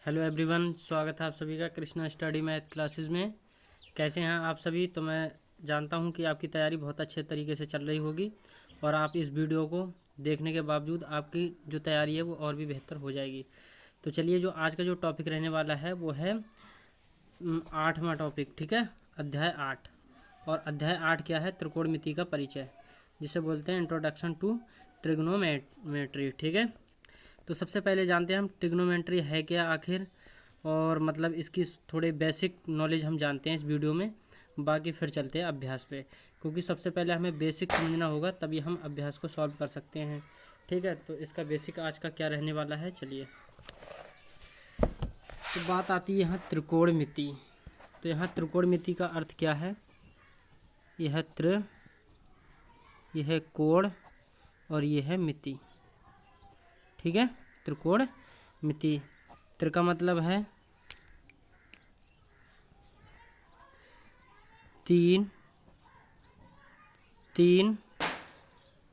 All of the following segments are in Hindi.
हेलो एवरीवन, स्वागत है आप सभी का कृष्णा स्टडी मैथ क्लासेस में। कैसे हैं आप सभी? तो मैं जानता हूं कि आपकी तैयारी बहुत अच्छे तरीके से चल रही होगी और आप इस वीडियो को देखने के बावजूद आपकी जो तैयारी है वो और भी बेहतर हो जाएगी। तो चलिए, जो आज का जो टॉपिक रहने वाला है वो है 8वां टॉपिक, ठीक है, अध्याय 8। और अध्याय 8 क्या है? त्रिकोणमिति का परिचय, जिसे बोलते हैं इंट्रोडक्शन टू ट्रिग्नोमेट्री, ठीक है। तो सबसे पहले जानते हैं हम ट्रिग्नोमेट्री है क्या आखिर, और मतलब इसकी थोड़े बेसिक नॉलेज हम जानते हैं इस वीडियो में। बाकी फिर चलते हैं अभ्यास पे, क्योंकि सबसे पहले हमें बेसिक समझना होगा, तभी हम अभ्यास को सॉल्व कर सकते हैं, ठीक है। तो इसका बेसिक आज का क्या रहने वाला है, चलिए। तो बात आती है यहाँ त्रिकोणमिति। तो यहाँ त्रिकोणमिति का अर्थ क्या है? यह है यह है कोण और यह है मिति, ठीक है। त्रिकोण मिति, त्रि का मतलब है तीन, तीन,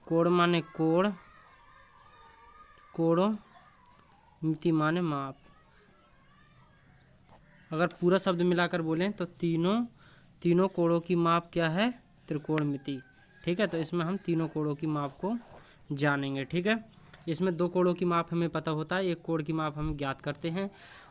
कोण माने कोण, कोणों, मिति माने माप। अगर पूरा शब्द मिलाकर बोलें तो तीनों कोणों की माप क्या है? त्रिकोणमिति, ठीक है। तो इसमें हम तीनों कोणों की माप को जानेंगे, ठीक है। इसमें दो कोणों की माप हमें पता होता है, एक कोण की माप हम ज्ञात करते हैं।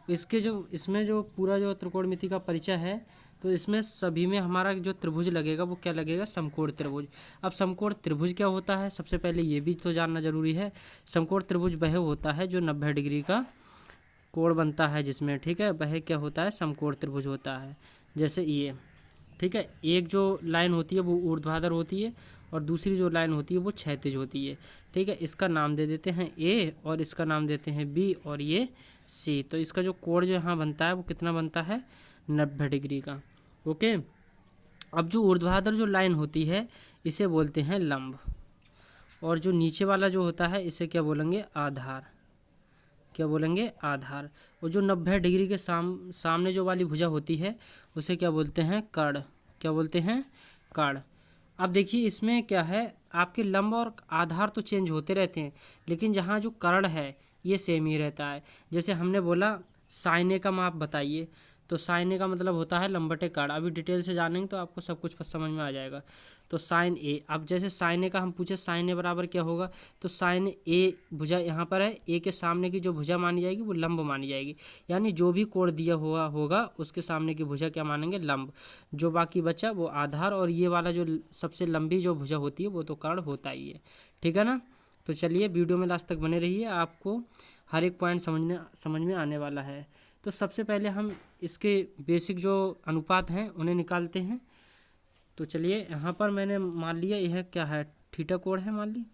इसमें जो पूरा जो त्रिकोणमिति का परिचय है, तो इसमें सभी में हमारा जो त्रिभुज लगेगा वो क्या लगेगा? समकोण त्रिभुज। अब समकोण त्रिभुज क्या होता है? सबसे पहले ये भी तो जानना जरूरी है। समकोण त्रिभुज वह होता है जो 90 डिग्री का कोण बनता है जिसमें, ठीक है, वह क्या होता है? समकोण त्रिभुज होता है। जैसे ये, ठीक है, एक जो लाइन होती है वो ऊर्ध्वाधर होती है और दूसरी जो लाइन होती है वो क्षैतिज होती है, ठीक है। इसका नाम दे देते हैं ए और इसका नाम देते हैं बी और ये सी। तो इसका जो कोण जो यहाँ बनता है वो कितना बनता है? 90 डिग्री का, ओके। अब जो ऊर्ध्वाधर जो लाइन होती है इसे बोलते हैं लंब, और जो नीचे वाला जो होता है इसे क्या बोलेंगे? आधार। क्या बोलेंगे? आधार। और जो 90 डिग्री के सामने जो वाली भुजा होती है उसे क्या बोलते हैं? कर्ण। क्या बोलते हैं? कर्ण। अब देखिए, इसमें क्या है, आपके लंब और आधार तो चेंज होते रहते हैं, लेकिन जहाँ जो कर्ण है ये सेम ही रहता है। जैसे हमने बोला साइन ए का माप बताइए, तो साइन ए का मतलब होता है लंब बटे कर्ण। अभी डिटेल से जानेंगे तो आपको सब कुछ समझ में आ जाएगा। तो साइन ए, अब जैसे साइन ए का हम पूछे साइन ए बराबर क्या होगा, तो साइन ए भुजा यहाँ पर है, ए के सामने की जो भुजा मानी जाएगी वो लंब मानी जाएगी। यानी जो भी कोण दिया हुआ होगा उसके सामने की भुजा क्या मानेंगे? लंब। जो बाकी बचा वो आधार, और ये वाला जो सबसे लंबी जो भुजा होती है वो तो कर्ण होता ही है, ठीक है ना। तो चलिए, वीडियो में लास्ट तक बने रहिए, आपको हर एक पॉइंट समझ में आने वाला है। तो सबसे पहले हम इसके बेसिक जो अनुपात हैं उन्हें निकालते हैं। तो चलिए, यहाँ पर मैंने मान लिया यह क्या है? थीटा कोण है मान ली,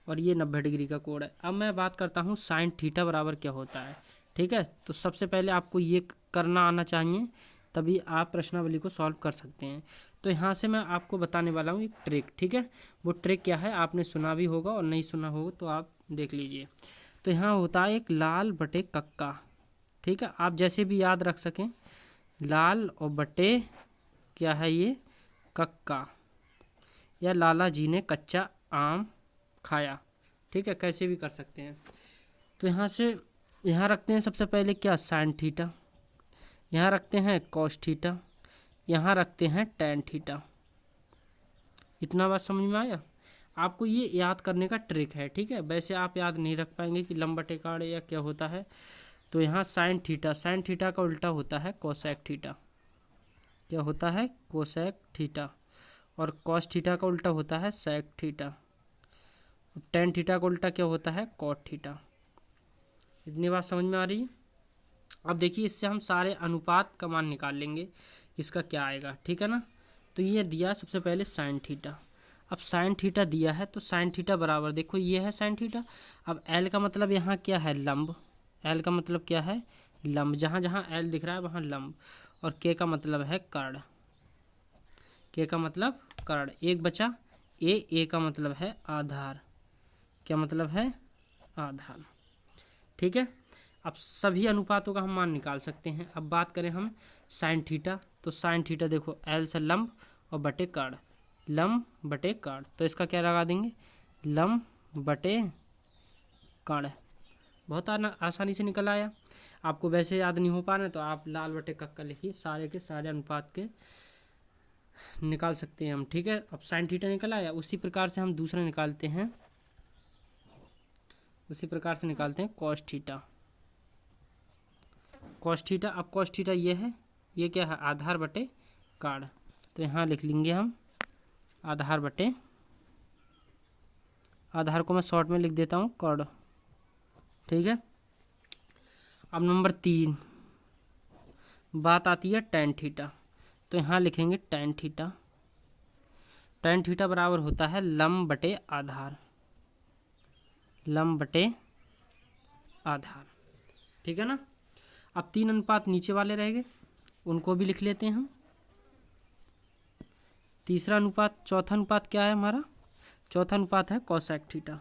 और ये 90 डिग्री का कोण है। अब मैं बात करता हूँ साइन थीटा बराबर क्या होता है, ठीक है। तो सबसे पहले आपको ये करना आना चाहिए, तभी आप प्रश्नावली को सॉल्व कर सकते हैं। तो यहाँ से मैं आपको बताने वाला हूँ एक ट्रिक, ठीक है। वो ट्रिक क्या है आपने सुना भी होगा और नहीं सुना होगा तो आप देख लीजिए। तो यहाँ होता है एक लाल बटे कक्का, ठीक है। आप जैसे भी याद रख सकें, लाल और बटे क्या है ये? कक्का, या लाला जी ने कच्चा आम खाया, ठीक है, कैसे भी कर सकते हैं। तो यहाँ रखते हैं सबसे पहले क्या? Sine theta. यहाँ रखते हैं कॉस थीटा। यहाँ रखते हैं टैन थीटा। इतना बात समझ में आया? आपको ये याद करने का ट्रिक है, ठीक है। वैसे आप याद नहीं रख पाएंगे कि लंब बटे कर्ण या क्या होता है। तो यहाँ साइन थीटा का उल्टा होता है कोसेक थीटा। क्या होता है? Cosec theta. और कॉस थीटा का उल्टा होता है सेक थीटा। टेन थीटा का उल्टा क्या होता है? Cot theta. इतनी बात समझ में आ रही है? अब देखिए, इससे हम सारे अनुपात का मान निकाल लेंगे, इसका क्या आएगा, ठीक है ना। तो ये दिया सबसे पहले साइन थीटा। अब साइन थीटा दिया है तो साइन थीटा बराबर, देखो ये है साइन थीटा। अब एल का मतलब यहाँ क्या है? लंब। एल का मतलब क्या है? लंब। जहाँ जहाँ एल दिख रहा है वहाँ लंब। और के का मतलब है कर्ण। के का मतलब कर्ण। एक बचा ए का मतलब है आधार। क्या मतलब है? आधार, ठीक है। अब सभी अनुपातों का हम मान निकाल सकते हैं। अब बात करें हम साइन थीटा, तो साइन थीटा देखो एल से लंब और बटे कर्ण, लंब बटे कर्ण। तो इसका क्या लगा देंगे? लंब बटे कर्ण। बहुत आसानी से निकल आया। आपको वैसे याद नहीं हो पा रहा तो आप लाल बटे कक्का लिखिए, सारे के सारे अनुपात के निकाल सकते हैं हम। ठीक है, अब साइन थीटा निकल आया। उसी प्रकार से हम दूसरा निकालते हैं, उसी प्रकार से निकालते हैं कॉस थीटा। कॉस थीटा, अब कॉस थीटा ये है, ये क्या है, आधार बटे कार्ड। तो यहाँ लिख लेंगे हम आधार बटे, आधार को मैं शॉर्ट में लिख देता हूँ कार्ड। ठीक है, अब नंबर 3 बात आती है टेन थीटा। तो यहाँ लिखेंगे टेन थीटा। टेन थीटा बराबर होता है लंब बटे आधार, लंब बटे आधार। ठीक है ना। अब 3 अनुपात नीचे वाले रह गए, उनको भी लिख लेते हैं हम। तीसरा अनुपात, चौथा अनुपात क्या है हमारा, चौथा अनुपात है कोसेक थीटा।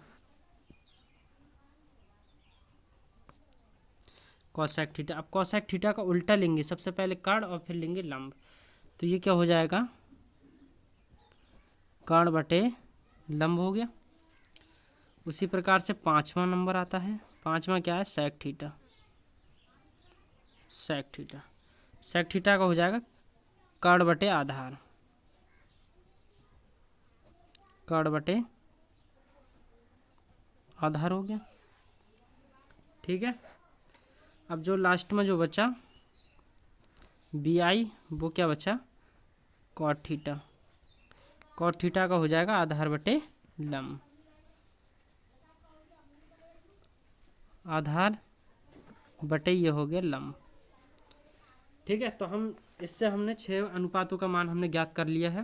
कोसेक थीटा, अब कोसेक थीटा का उल्टा लेंगे, सबसे पहले कार्ड और फिर लेंगे लंब। तो ये क्या हो जाएगा, कार्ड बटे लंब हो गया। उसी प्रकार से 5वां नंबर आता है, 5वां क्या है, sec theta. Sec theta, sec theta का हो जाएगा कार्ड बटे आधार, कार्ड बटे आधार हो गया। ठीक है, अब जो लास्ट में जो बचा बी आई, वो क्या बचा, कॉट थीटा। कॉट थीटा का हो जाएगा आधार बटे लंब, आधार बटे ये हो गया लंब। ठीक है, तो हम इससे हमने 6 अनुपातों का मान हमने ज्ञात कर लिया है।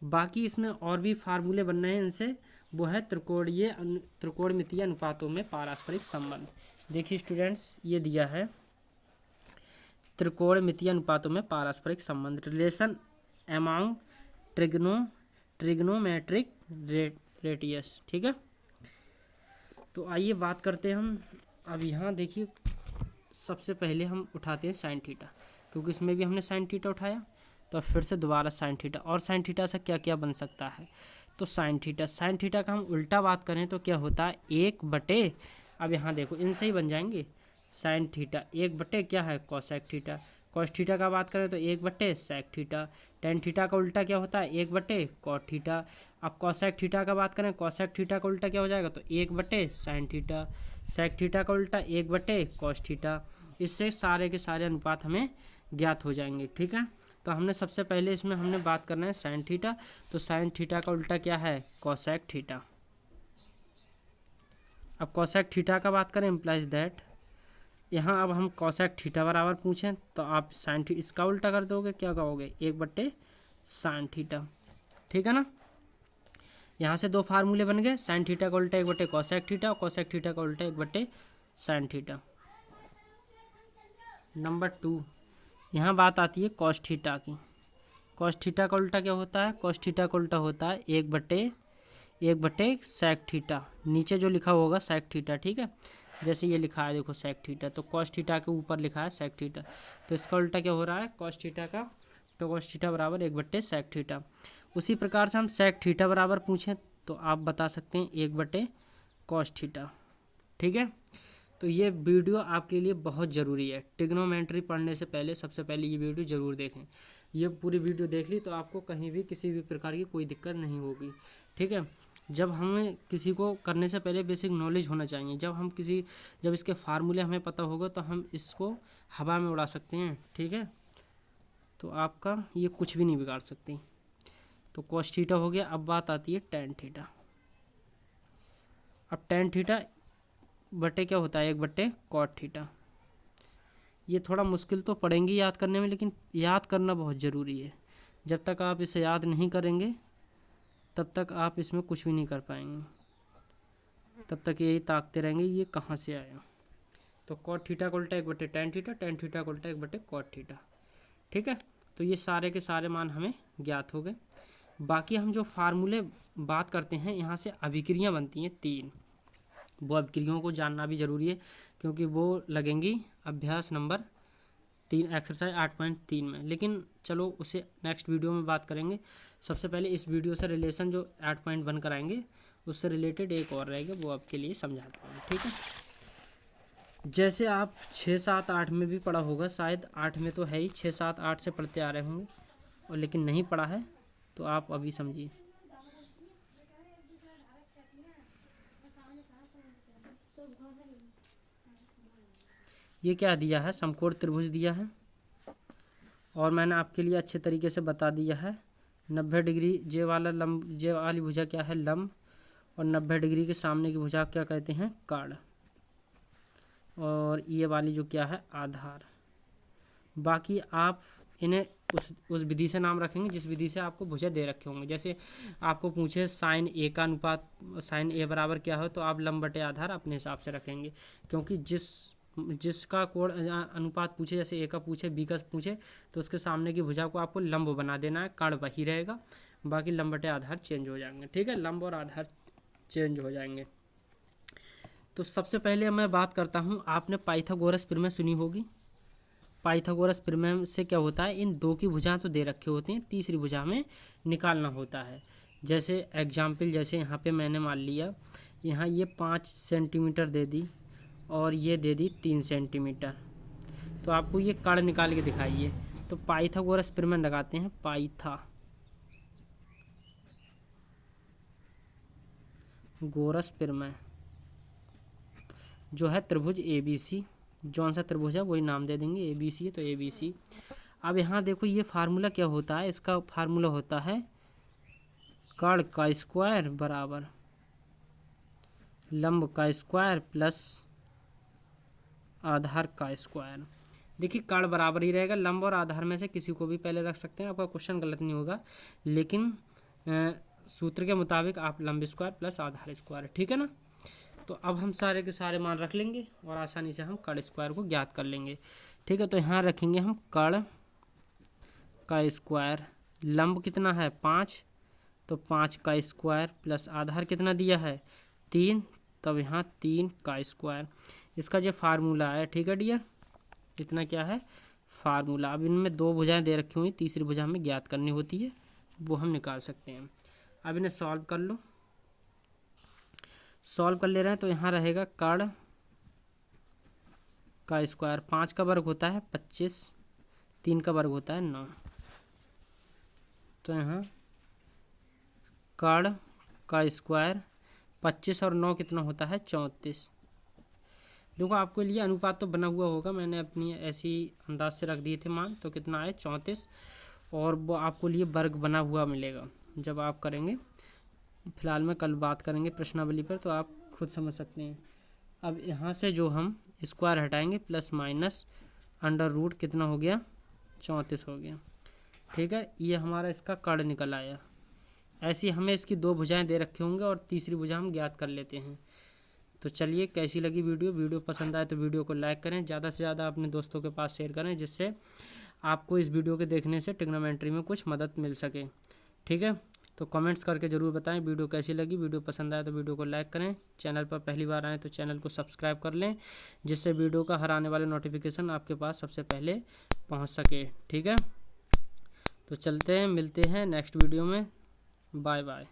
बाकी इसमें और भी फार्मूले बनने हैं इनसे, वो है त्रिकोणमितीय अनुपातों में पारस्परिक संबंध। देखिए स्टूडेंट्स, ये दिया है त्रिकोणमितीय अनुपातों में पारस्परिक संबंध, रिलेशन अमॉन्ग ट्रिग्नोमेट्रिक रेडियस। ठीक है, तो आइए बात करते हैं हम। अब यहाँ देखिए, सबसे पहले हम उठाते हैं साइन थीटा, क्योंकि इसमें भी हमने साइन थीटा उठाया, तो फिर से दोबारा साइन थीटा। और साइन थीटा से क्या क्या बन सकता है, तो साइन थीटा, साइन थीटा का हम उल्टा बात करें तो क्या होता है, 1/, अब यहाँ देखो इनसे ही बन जाएंगे, साइन थीटा 1/, क्या है, कोसेक थीटा। कॉस थीटा का बात करें तो 1/, सेक थीटा। टेन थीटा का उल्टा क्या होता है, 1/, कॉट थीटा। अब कोसेक थीटा का बात करें, कोसेक थीटा का उल्टा क्या हो जाएगा, तो 1/, साइन थीटा। सेक थीटा का उल्टा 1/, कॉस थीटा। इससे सारे के सारे अनुपात हमें ज्ञात हो जाएंगे। ठीक है, तो हमने सबसे पहले इसमें हमने बात करना है साइन थीटा। तो साइन थीटा का उल्टा क्या है, कोसेक थीटा। अब कोसेक थीटा का बात करें, इम्प्लाइज दैट, यहाँ अब हम कोसेक थीटा बराबर पूछें तो आप साइन थीटा इसका उल्टा कर दोगे, क्या कहोगे, 1/, साइन थीटा। ठीक है ना। यहाँ से 2 फार्मूले बन गए, साइन थीटा का उल्टा 1/, कोसेक थीटा, और कोसेक थीटा का उल्टा 1/, साइन थीटा। नंबर 2, यहाँ बात आती है कॉस थीटा की। कॉस थीटा का उल्टा क्या होता है, कॉस थीटा का उल्टा होता है 1/, सेक थीटा। नीचे जो लिखा होगा सेक थीटा, ठीक है, जैसे ये लिखा है देखो सेक थीटा, तो कॉस थीटा के ऊपर लिखा है सेक थीटा, तो इसका उल्टा क्या हो रहा है, कॉस थीटा का, तो कॉस थीटा बराबर 1/, सेक थीटा। उसी प्रकार से हम सेक थीटा बराबर पूछें तो आप बता सकते हैं 1/, कॉस थीटा। ठीक है, तो ये वीडियो आपके लिए बहुत ज़रूरी है। ट्रिग्नोमेट्री पढ़ने से पहले सबसे पहले ये वीडियो ज़रूर देखें। ये पूरी वीडियो देख ली तो आपको कहीं भी किसी भी प्रकार की कोई दिक्कत नहीं होगी। ठीक है, जब हमें किसी को करने से पहले बेसिक नॉलेज होना चाहिए। जब इसके फार्मूले हमें पता होगा तो हम इसको हवा में उड़ा सकते हैं। ठीक है, तो आपका ये कुछ भी नहीं बिगाड़ सकती। तो कॉस थीटा हो गया। अब बात आती है टेन थीटा। अब टेन थीटा बटे क्या होता है, 1/, कॉट थीटा। ये थोड़ा मुश्किल तो पड़ेंगे याद करने में, लेकिन याद करना बहुत ज़रूरी है। जब तक आप इसे याद नहीं करेंगे तब तक आप इसमें कुछ भी नहीं कर पाएंगे, तब तक यही ताकते रहेंगे ये कहाँ से आया। तो कॉट थीटा का उल्टा 1/, टेन थीटा, टेन थीटा का उल्टा 1/, कॉट थीटा। ठीक है, तो ये सारे के सारे मान हमें ज्ञात हो गए। बाकी हम जो फार्मूले बात करते हैं, यहाँ से अभिक्रियाँ बनती हैं 3, वो अभिक्रियाओं को जानना भी ज़रूरी है, क्योंकि वो लगेंगी अभ्यास नंबर 3 एक्सरसाइज 8.3 में। लेकिन चलो उसे नेक्स्ट वीडियो में बात करेंगे। सबसे पहले इस वीडियो से रिलेशन जो 8.1 कराएंगे उससे रिलेटेड एक और रहेगा, वो आपके लिए समझाता हूँ। ठीक है, जैसे आप 6, 7, 8 में भी पढ़ा होगा, शायद 8 में तो है ही, 6, 7, 8 से पढ़ते आ रहे होंगे, और लेकिन नहीं पढ़ा है तो आप अभी समझिए। ये क्या दिया है, समकोण त्रिभुज दिया है, और मैंने आपके लिए अच्छे तरीके से बता दिया है 90 डिग्री जे वाली भुजा क्या है, लंब, और 90 डिग्री के सामने की भुजा क्या कहते हैं, काड़, और ये वाली जो क्या है, आधार। बाकी आप इन्हें उस विधि से नाम रखेंगे जिस विधि से आपको भुजा दे रखे होंगे। जैसे आपको पूछे साइन ए का अनुपात, साइन ए बराबर क्या हो, तो आप लंब बटे आधार अपने हिसाब से रखेंगे, क्योंकि जिसका कोण अनुपात पूछे, जैसे ए का पूछे, बी का पूछे, तो उसके सामने की भुजा को आपको लंब बना देना है, काड़ वही रहेगा, बाकी लंब बटे आधार चेंज हो जाएंगे। ठीक है, लंब और आधार चेंज हो जाएंगे। तो सबसे पहले मैं बात करता हूँ, आपने पाइथागोरस प्रमेय सुनी होगी। पाइथागोरस प्रमेय से क्या होता है, इन दो की भुजा तो दे रखे होते हैं, तीसरी भुजा में निकालना होता है। जैसे एग्जाम्पल, जैसे यहाँ पे मैंने मान लिया, यहाँ ये 5 सेंटीमीटर दे दी और ये दे दी 3 सेंटीमीटर, तो आपको ये काड़ निकाल के दिखाइए। तो पाइथागोरस प्रमेय लगाते हैं, पाइथागोरस प्रमेय जो है त्रिभुज ABC, जौन सा त्रिभुज है वही नाम दे देंगे, ABC है तो ABC। अब यहाँ देखो ये फार्मूला क्या होता है, इसका फार्मूला होता है काड़ का स्क्वायर बराबर लंब का स्क्वायर प्लस आधार का स्क्वायर। देखिए काड़ बराबर ही रहेगा, लंब और आधार में से किसी को भी पहले रख सकते हैं, आपका क्वेश्चन गलत नहीं होगा, लेकिन सूत्र के मुताबिक आप लंब स्क्वायर प्लस आधार स्क्वायर, ठीक है ना। तो अब हम सारे के सारे मान रख लेंगे और आसानी से हम काड़ स्क्वायर को ज्ञात कर लेंगे। ठीक है, तो यहाँ रखेंगे हम काड़ का स्क्वायर, लंब कितना है 5, तो 5 का स्क्वायर प्लस आधार कितना दिया है 3, तब यहाँ 3 का स्क्वायर। इसका जो फार्मूला है, ठीक है डियर, इतना क्या है फार्मूला। अब इनमें दो भुजाएं दे रखी हुई, तीसरी भुजा हमें ज्ञात करनी होती है, वो हम निकाल सकते हैं। अब इन्हें सॉल्व कर लो, सॉल्व कर ले रहे हैं, तो यहाँ रहेगा काड़ का स्क्वायर, 5 का वर्ग होता है 25, 3 का वर्ग होता है 9, तो यहाँ काड़ का स्क्वायर 25 और 9 कितना होता है 34। देखो आपके लिए अनुपात तो बना हुआ होगा, मैंने अपनी ऐसी अंदाज से रख दिए थे मान, तो कितना है 34, और वो आपको लिए वर्ग बना हुआ मिलेगा जब आप करेंगे। फिलहाल में कल बात करेंगे प्रश्नावली पर, तो आप खुद समझ सकते हैं। अब यहाँ से जो हम स्क्वायर हटाएंगे प्लस माइनस अंडर रूट कितना हो गया 34 हो गया। ठीक है, ये हमारा इसका काड़ निकल आया। ऐसी हमें इसकी दो भुजाएं दे रखे होंगे और तीसरी भुजा हम ज्ञात कर लेते हैं। तो चलिए, कैसी लगी वीडियो पसंद आए तो वीडियो को लाइक करें, ज़्यादा से ज़्यादा अपने दोस्तों के पास शेयर करें, जिससे आपको इस वीडियो के देखने से ट्रिग्नोमेट्री में कुछ मदद मिल सके। ठीक है, तो कमेंट्स करके ज़रूर बताएं वीडियो कैसी लगी। वीडियो पसंद आए तो वीडियो को लाइक करें, चैनल पर पहली बार आएँ तो चैनल को सब्सक्राइब कर लें, जिससे वीडियो का हर आने वाले नोटिफिकेशन आपके पास सबसे पहले पहुँच सके। ठीक है, तो चलते हैं, मिलते हैं नेक्स्ट वीडियो में, बाय बाय।